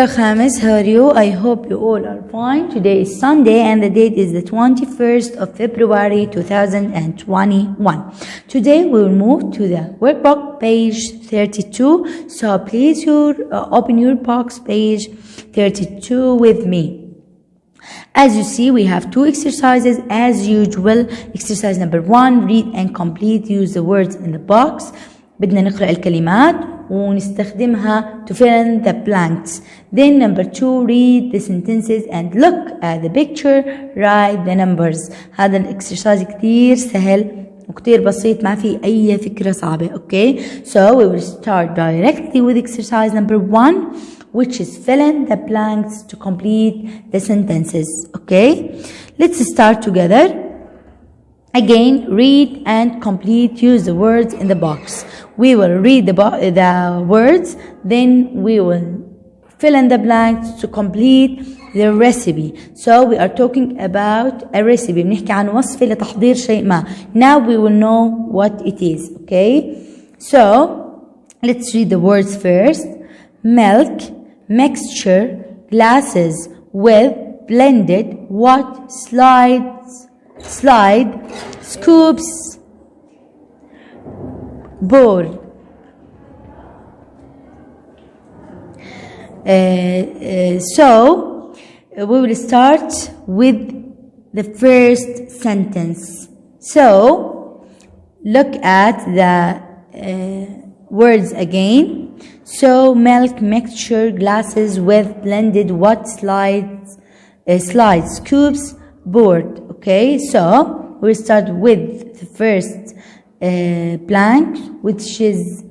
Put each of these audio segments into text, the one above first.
Hello Khamis, how are you? I hope you all are fine. Today is Sunday and the date is the 21st of February 2021. Today we will move to the workbook page 32. So please open your box page 32 with me. As you see, we have two exercises as usual. Exercise number 1, read and complete. Use the words in the box. بدنا نقرأ الكلمات ونستخدمها to fill in the blanks. Then number 2, read the sentences and look at the picture. Write the numbers. هذا الإكسرسايز كتير سهل وكتير بسيط، ما في أي فكرة صعبة. Okay, so we will start directly with exercise number 1, which is fill in the blanks to complete the sentences. Okay, let's start together. Again, read and complete. Use the words in the box. We will read the words, then we will fill in the blanks to complete the recipe. So we are talking about a recipe. بنحكي عن وصفة لتحضير شيء ما. Now we will know what it is. Okay, so let's read the words first. Milk, mixture, glasses with blended what, slide, scoops, board. So we will start with the first sentence. So look at the words again. So milk, mixture, glasses with blended what, slides, scoops, board. Okay, so we'll start with the first blank, which is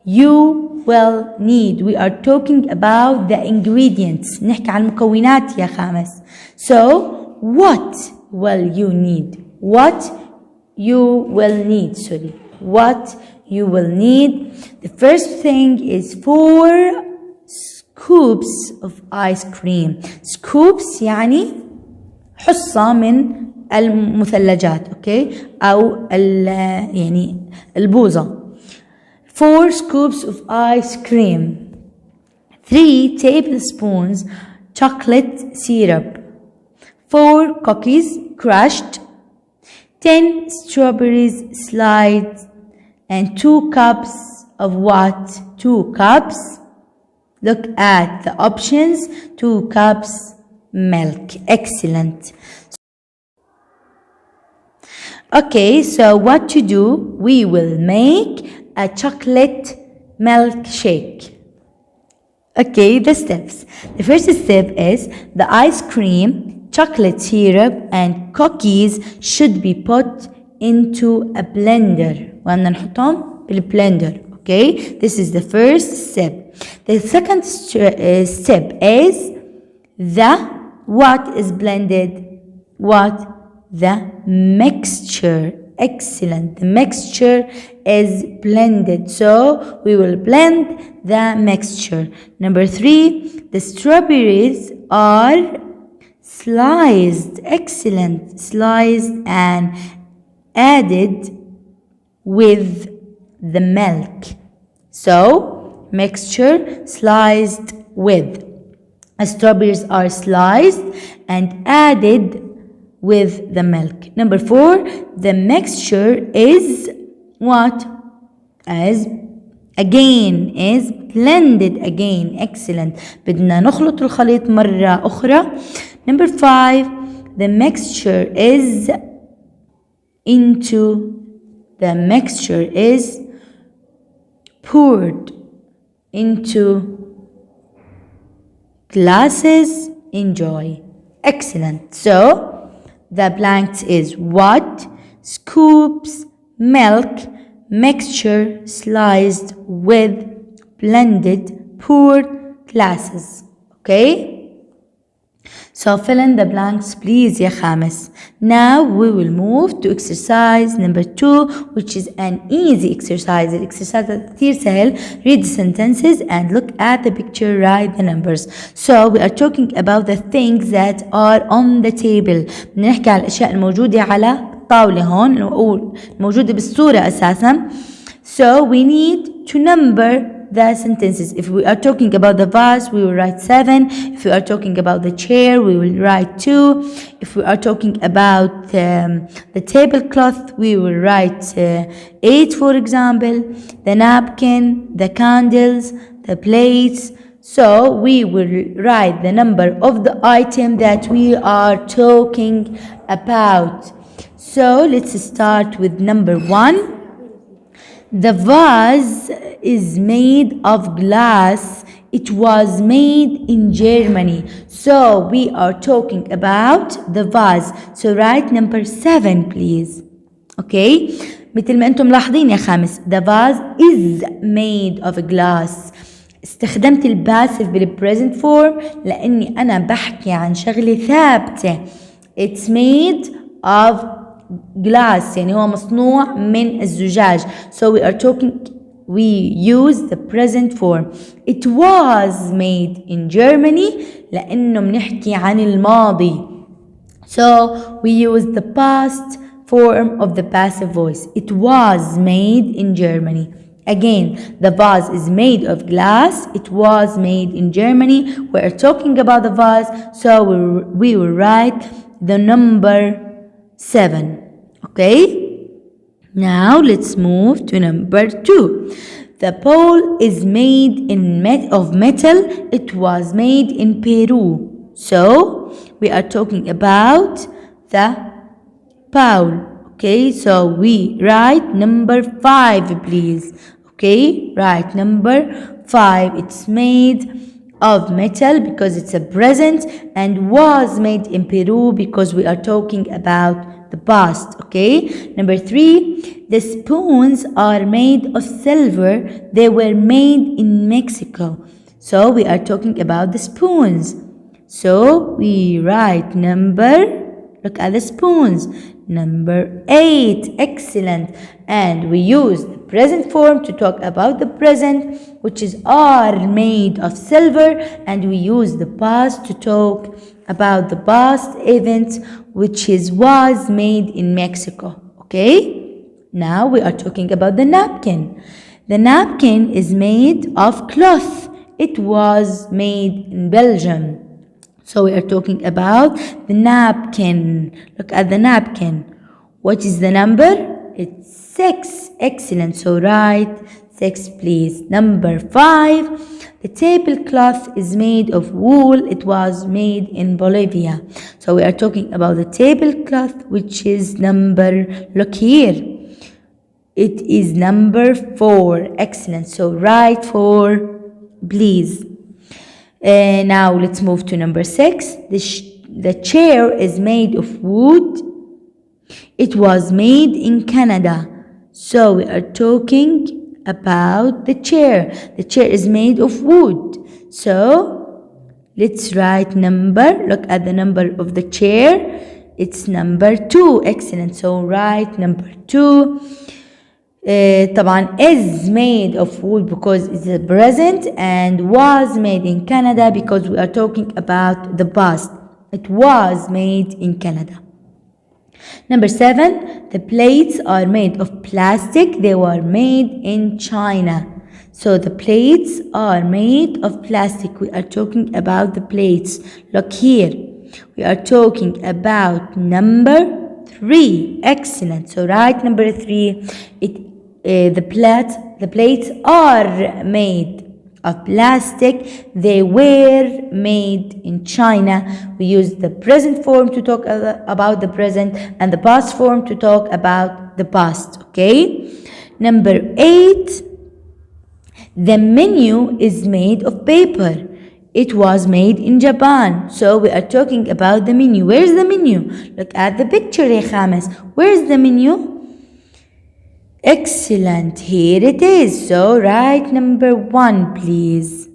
you will need. We are talking about the ingredients. نحكي عن المكونات يا خامس. So what will you need? What you will need, sorry. What you will need. The first thing is 4 scoops of ice cream. Scoops يعني حصة من المثلجات. اوكي، او يعني البوظة. 4 scoops of ice cream. 3 tablespoons chocolate syrup. 4 cookies crushed. 10 strawberries sliced. And 2 cups of what? 2 cups. Look at the options. 2 cups milk. Excellent. Okay, so what to do? We will make a chocolate milkshake. Okay, the steps. The first step is the ice cream, chocolate syrup, and cookies should be put into a blender. وأنا نحطهم بالبلندر. Okay, this is the first step. The second step is what is blended? What? The mixture. Excellent. The mixture is blended. So we will blend the mixture. Number 3, the strawberries are sliced. Excellent. Sliced and added with the milk. So mixture sliced with. Strawberries are sliced and added with the milk. Number 4, the mixture is what? Is blended again. Excellent. بدنا نخلط الخليط مرة أخرى. Number 5, the mixture is poured into glasses. Enjoy. Excellent. So the blanks is what, scoops, milk, mixture, sliced with, blended, poured, glasses. Okay? So fill in the blanks please يا خامس. Now we will move to exercise number 2, which is an easy exercise. الإكسرسايز كتير سهل. Read the sentences and look at the picture. Write the numbers. So we are talking about the things that are on the table. بنحكي عن الأشياء الموجودة على الطاولة هون، موجودة بالصورة أساسا. So we need to number the sentences. If we are talking about the vase, we will write 7. If we are talking about the chair, we will write 2. If we are talking about the tablecloth, we will write 8, for example. The napkin, the candles, the plates. So we will write the number of the item that we are talking about. So let's start with number 1. The vase is made of glass. It was made in Germany. So we are talking about the vase. So write number 7 please. Okay. مثل ما انتم ملاحظين يا خامس. The vase is made of glass. استخدمت الباسف بالpresent form لأني أنا بحكي عن شغلة ثابتة. It's made of glass يعني هو مصنوع من الزجاج. So we use the present form. It was made in Germany لأنه بنحكي عن الماضي. So we use the past form of the passive voice. It was made in Germany. Again, the vase is made of glass. It was made in Germany. We are talking about the vase, so we will write the number 7. Okay? Now let's move to number 2. The pole is made of metal. It was made in Peru. So we are talking about the pole. Okay, so we write number 5, please. Okay, right, number 5. It's made of metal because it's a present, and was made in Peru because we are talking about the past. Okay, number 3. The spoons are made of silver. They were made in Mexico. So we are talking about the spoons. So we write look at the spoons. Number 8. Excellent. And we use the present form to talk about the present, which is are made of silver, and we use the past to talk about the past event, which was made in Mexico. Okay? Now we are talking about the napkin. The napkin is made of cloth. It was made in Belgium. So we are talking about the napkin. Look at the napkin. What is the number? It's 6. Excellent. So write 6, please. Number 5. The tablecloth is made of wool. It was made in Bolivia. So we are talking about the tablecloth, which is look here. It is number 4. Excellent. So write 4, please. Now let's move to number 6. The chair is made of wood. It was made in Canada. So we are talking about the chair. The chair is made of wood. So let's write number. Look at the number of the chair. It's number 2. Excellent. So write number 2. طبعا is made of wood because it's a present, and was made in Canada because we are talking about the past. It was made in Canada. Number 7. The plates are made of plastic. They were made in China. So the plates are made of plastic. We are talking about the plates. Look here. We are talking about number 3. Excellent. So write number 3. The plates are made of plastic. They were made in China. We use the present form to talk about the present, and the past form to talk about the past. Okay. Number 8. The menu is made of paper. It was made in Japan. So we are talking about the menu. Where's the menu? Look at the picture, ya Khamis. Where's the menu? Excellent. Here it is. So write number 1, please.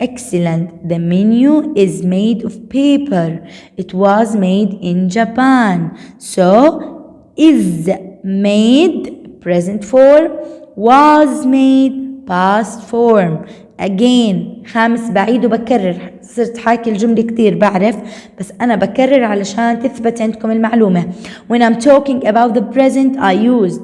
Excellent. The menu is made of paper. It was made in Japan. So is made present form, was made past form. Again خامس بعيد وبكرر. صرت حاكي الجملة كتير بعرف، بس أنا بكرر علشان تثبت عندكم المعلومة. When I'm talking about the present, I use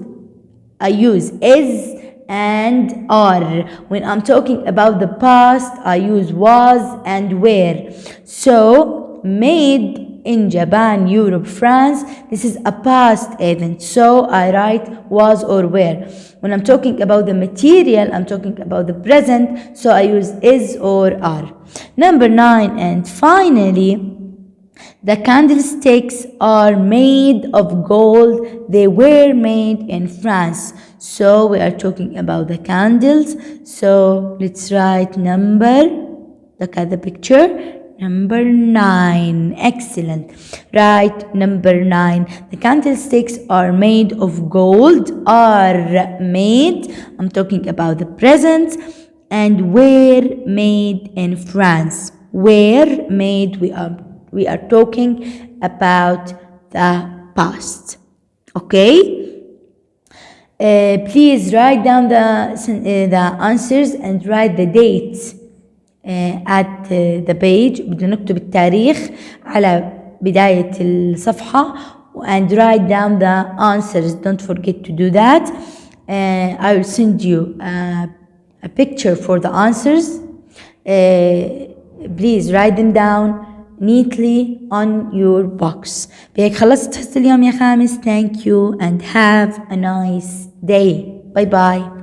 is and are. When I'm talking about the past, I use was and were. So made in Japan, Europe, France, this is a past event, so I write was or were. When I'm talking about the material, I'm talking about the present, so I use is or are. Number 9, and finally, the candlesticks are made of gold. They were made in France. So we are talking about the candles. So let's write number. Look at the picture. Number 9. Excellent. Right, number 9. The candlesticks are made of gold. Are made. I'm talking about the present. And were made in France. Were made. We are talking about the past. Okay? Please write down the answers and write the dates at the page. بدنا نكتب التاريخ على بداية الصفحة and write down the answers. Don't forget to do that. I will send you a picture for the answers. Please write them down neatly on your box. بهيك خلصت حصة اليوم يا خامس. Thank you and have a nice day. Bye bye.